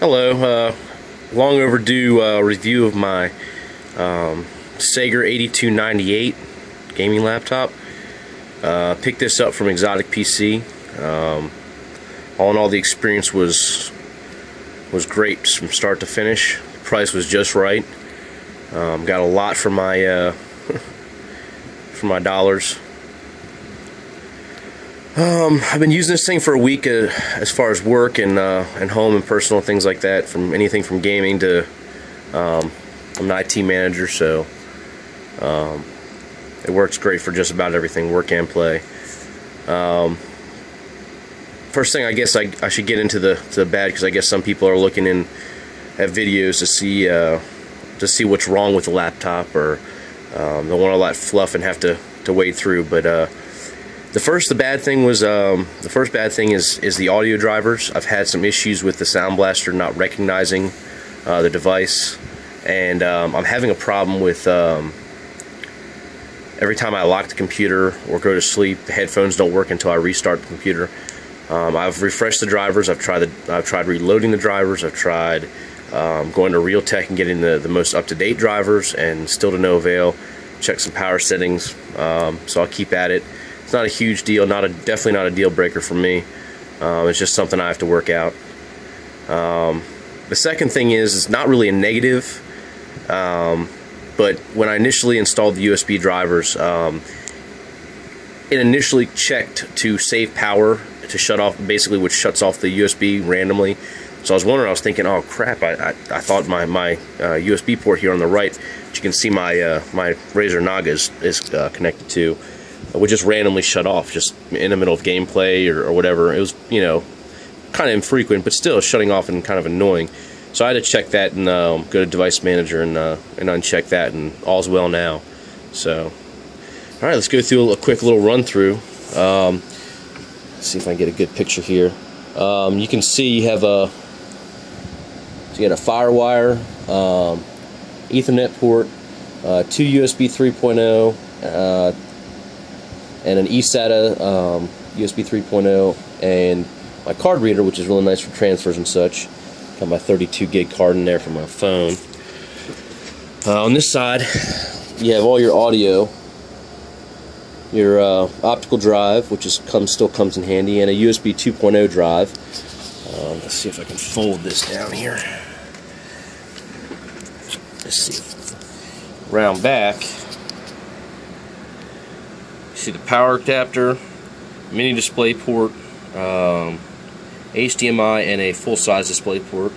Hello, long overdue review of my Sager 8298 gaming laptop. Picked this up from Exotic PC. All in all, the experience was great from start to finish. The price was just right. Got a lot for my for my dollars. I've been using this thing for a week as far as work and home and personal things like that. From anything from gaming to I'm an IT manager, so it works great for just about everything, work and play. First thing, I guess I should get into the bad, because I guess some people are looking in at videos to see what's wrong with the laptop, or don't want all that fluff and have to wade through. But the first bad thing is the audio drivers. I've had some issues with the Sound Blaster not recognizing the device, and I'm having a problem with every time I lock the computer or go to sleep, the headphones don't work until I restart the computer. I've refreshed the drivers. I've tried reloading the drivers. I've tried going to Realtek and getting the most up-to-date drivers, and still to no avail. Check some power settings, so I'll keep at it. It's not a huge deal, definitely not a deal breaker for me. It's just something I have to work out. The second thing is not really a negative, but when I initially installed the USB drivers, it initially checked to save power, to shut off, basically, which shuts off the USB randomly. So I was thinking, oh crap, I thought my USB port here on the right, which you can see my my Razer Naga is connected to, would just randomly shut off just in the middle of gameplay or whatever. It was, you know, kind of infrequent, but still shutting off and kind of annoying. So I had to check that and go to Device Manager and uncheck that, and all's well now. So, all right, let's go through a quick little run through. See if I can get a good picture here. You can see you have a FireWire, Ethernet port, two USB 3.0, and an eSATA USB 3.0, and my card reader, which is really nice for transfers and such. Got my 32 gig card in there for my phone. On this side, you have all your audio, your optical drive, which still comes in handy, and a USB 2.0 drive. Let's see if I can fold this down here. Let's see. Round back. See the power adapter, mini display port, HDMI, and a full-size display port.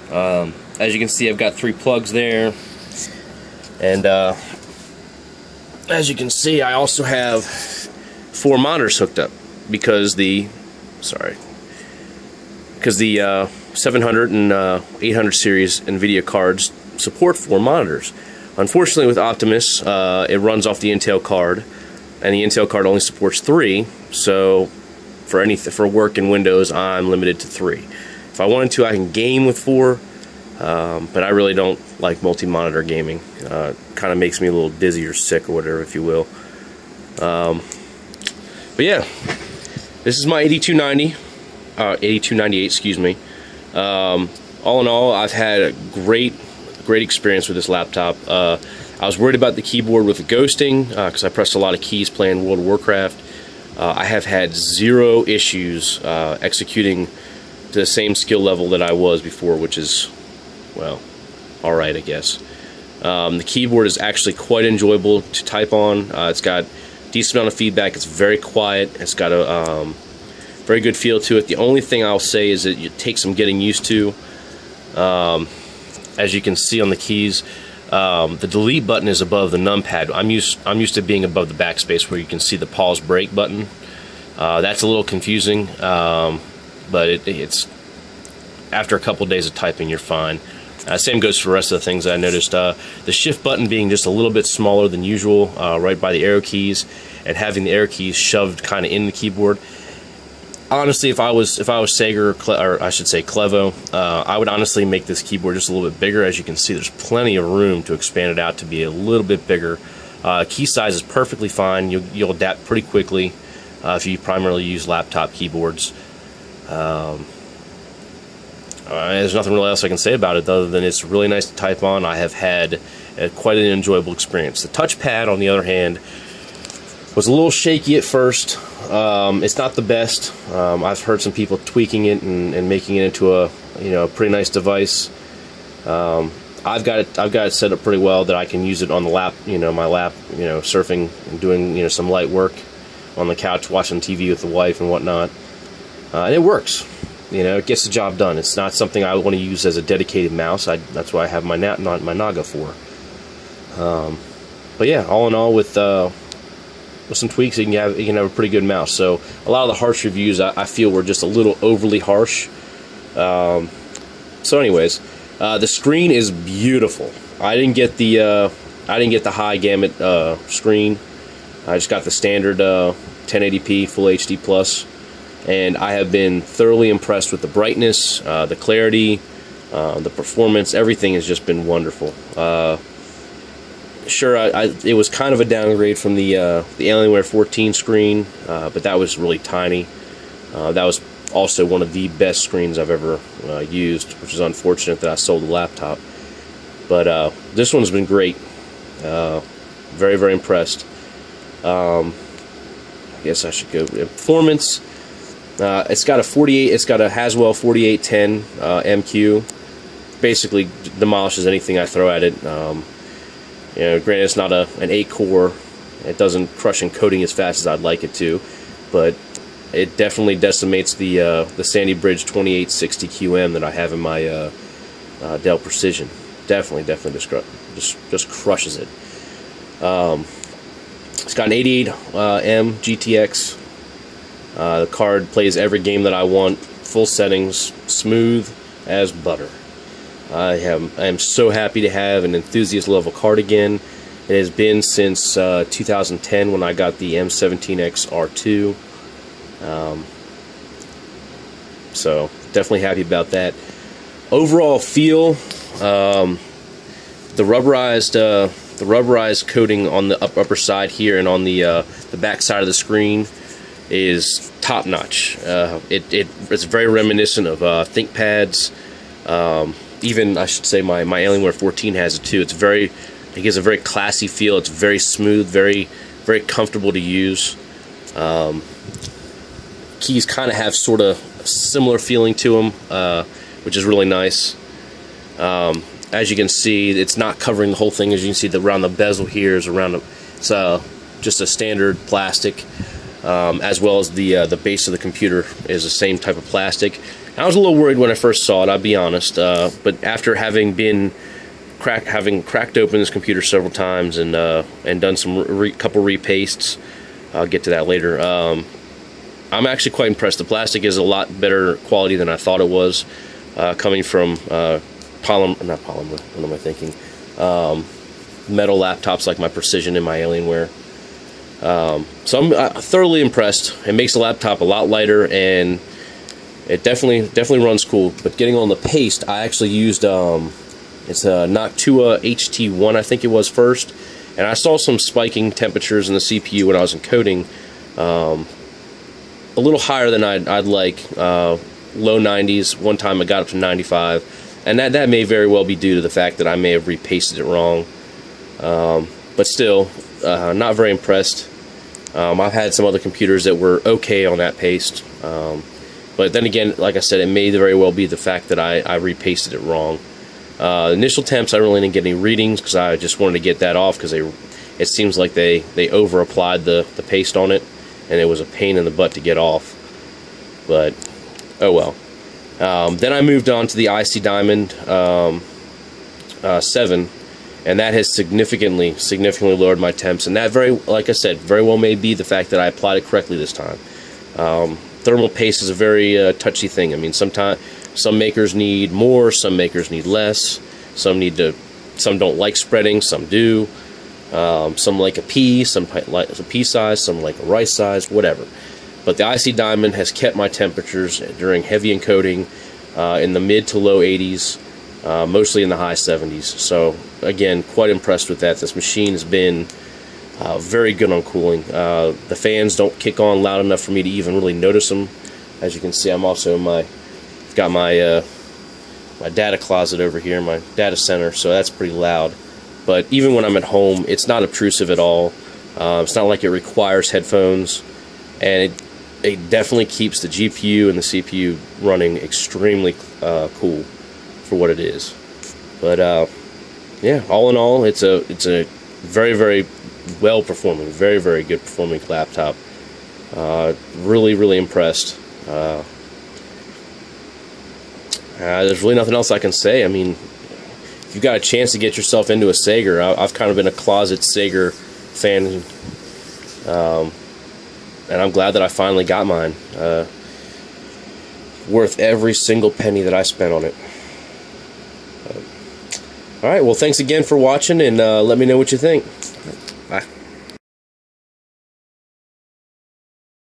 As you can see, I've got 3 plugs there, and as you can see, I also have 4 monitors hooked up, because the 700 and 800 series NVIDIA cards support 4 monitors. Unfortunately, with Optimus, it runs off the Intel card, and the Intel card only supports 3. So for work in Windows, I'm limited to 3. If I wanted to, I can game with 4, but I really don't like multi-monitor gaming. Kind of makes me a little dizzy or sick or whatever, if you will. But yeah, this is my 8298, excuse me. All in all, I've had a great experience with this laptop. I was worried about the keyboard with the ghosting, because I pressed a lot of keys playing World of Warcraft. I have had 0 issues executing to the same skill level that I was before, which is, well, alright, I guess. The keyboard is actually quite enjoyable to type on. It's got a decent amount of feedback. It's very quiet. It's got a very good feel to it. The only thing I'll say is that it takes some getting used to. As you can see on the keys, the delete button is above the numpad. I'm used to being above the backspace, where you can see the pause break button. That's a little confusing, but it's after a couple days of typing, you're fine. Same goes for the rest of the things I noticed. The shift button being just a little bit smaller than usual, right by the arrow keys, and having the arrow keys shoved kind of in the keyboard. Honestly, if I was Sager, or I should say Clevo, I would honestly make this keyboard just a little bit bigger. As you can see, there's plenty of room to expand it out to be a little bit bigger. Key size is perfectly fine. You'll adapt pretty quickly if you primarily use laptop keyboards. there's nothing really else I can say about it other than it's really nice to type on. I have had quite an enjoyable experience. The touchpad, on the other hand, was a little shaky at first. It's not the best. I've heard some people tweaking it and making it into a pretty nice device. I've got it set up pretty well that I can use it on the lap, my lap, surfing and doing some light work on the couch, watching TV with the wife and whatnot. And it works. It gets the job done. It's not something I want to use as a dedicated mouse. That's why I have my Naga for. But yeah, all in all, with some tweaks, you can have a pretty good mouse. So a lot of the harsh reviews I feel were just a little overly harsh. So anyways, the screen is beautiful. I didn't get the high gamut screen. I just got the standard 1080p Full HD Plus, and I have been thoroughly impressed with the brightness, the clarity, the performance. Everything has just been wonderful. Sure, it was kind of a downgrade from the Alienware 14 screen, but that was really tiny. That was also one of the best screens I've ever used, which is unfortunate that I sold the laptop. But this one's been great. Very, very impressed. I guess I should go performance. It's got a Haswell 4810 MQ. Basically demolishes anything I throw at it. Granted, it's not an 8-core. It doesn't crush encoding as fast as I'd like it to, but it definitely decimates the Sandy Bridge 2860QM that I have in my Dell Precision. Definitely just crushes it. It's got an 88M GTX. The card plays every game that I want. Full settings, smooth as butter. I am so happy to have an enthusiast level card again. It has been since 2010 when I got the M17X R2. So definitely happy about that. Overall feel, the rubberized coating on the upper side here and on the back side of the screen is top notch. It's very reminiscent of ThinkPads. Even I should say my Alienware 14 has it too. It gives a very classy feel. It's very smooth, very comfortable to use. Keys kind of have sort of a similar feeling to them, which is really nice. As you can see, it's not covering the whole thing. As you can see, around the bezel here is it's just a standard plastic, as well as the base of the computer is the same type of plastic. I was a little worried when I first saw it, I'll be honest, but after having cracked open this computer several times and done some couple repastes, I'll get to that later. I'm actually quite impressed. The plastic is a lot better quality than I thought it was, coming from not polymer. What am I thinking? Metal laptops like my Precision and my Alienware. So I'm thoroughly impressed. It makes the laptop a lot lighter, and it definitely runs cool. But getting on the paste, I actually used it's a Noctua HT1, I think it was first, and I saw some spiking temperatures in the CPU when I was encoding, a little higher than I'd like, low 90s. One time it got up to 95, and that may very well be due to the fact that I may have repasted it wrong. But still, not very impressed. I've had some other computers that were okay on that paste. But then again, like I said, it may very well be the fact that I repasted it wrong. Initial temps, I really didn't get any readings because I just wanted to get that off because it seems like they over applied the paste on it, and it was a pain in the butt to get off. But oh well. Then I moved on to the IC Diamond 7, and that has significantly lowered my temps. And that like I said, very well may be the fact that I applied it correctly this time. Thermal paste is a very touchy thing. I mean, sometimes some makers need more, some makers need less. Some don't like spreading, some do. Some like a pea, some like a pea size, some like a rice size, whatever. But the IC Diamond has kept my temperatures during heavy encoding in the mid to low 80s, mostly in the high 70s. So again, quite impressed with that. This machine has been very good on cooling. The fans don't kick on loud enough for me to even really notice them. As you can see, I'm also got my my data closet over here, my data center, so that's pretty loud. But even when I'm at home, it's not obtrusive at all. It's not like it requires headphones, and it definitely keeps the GPU and the CPU running extremely cool for what it is. But yeah, all in all, it's a very, very well performing, very, very good performing laptop. Really, really impressed. There's really nothing else I can say. I mean, if you've got a chance to get yourself into a Sager, I've kind of been a closet Sager fan, and I'm glad that I finally got mine. Worth every single penny that I spent on it. Alright, well, thanks again for watching, and let me know what you think. Bye.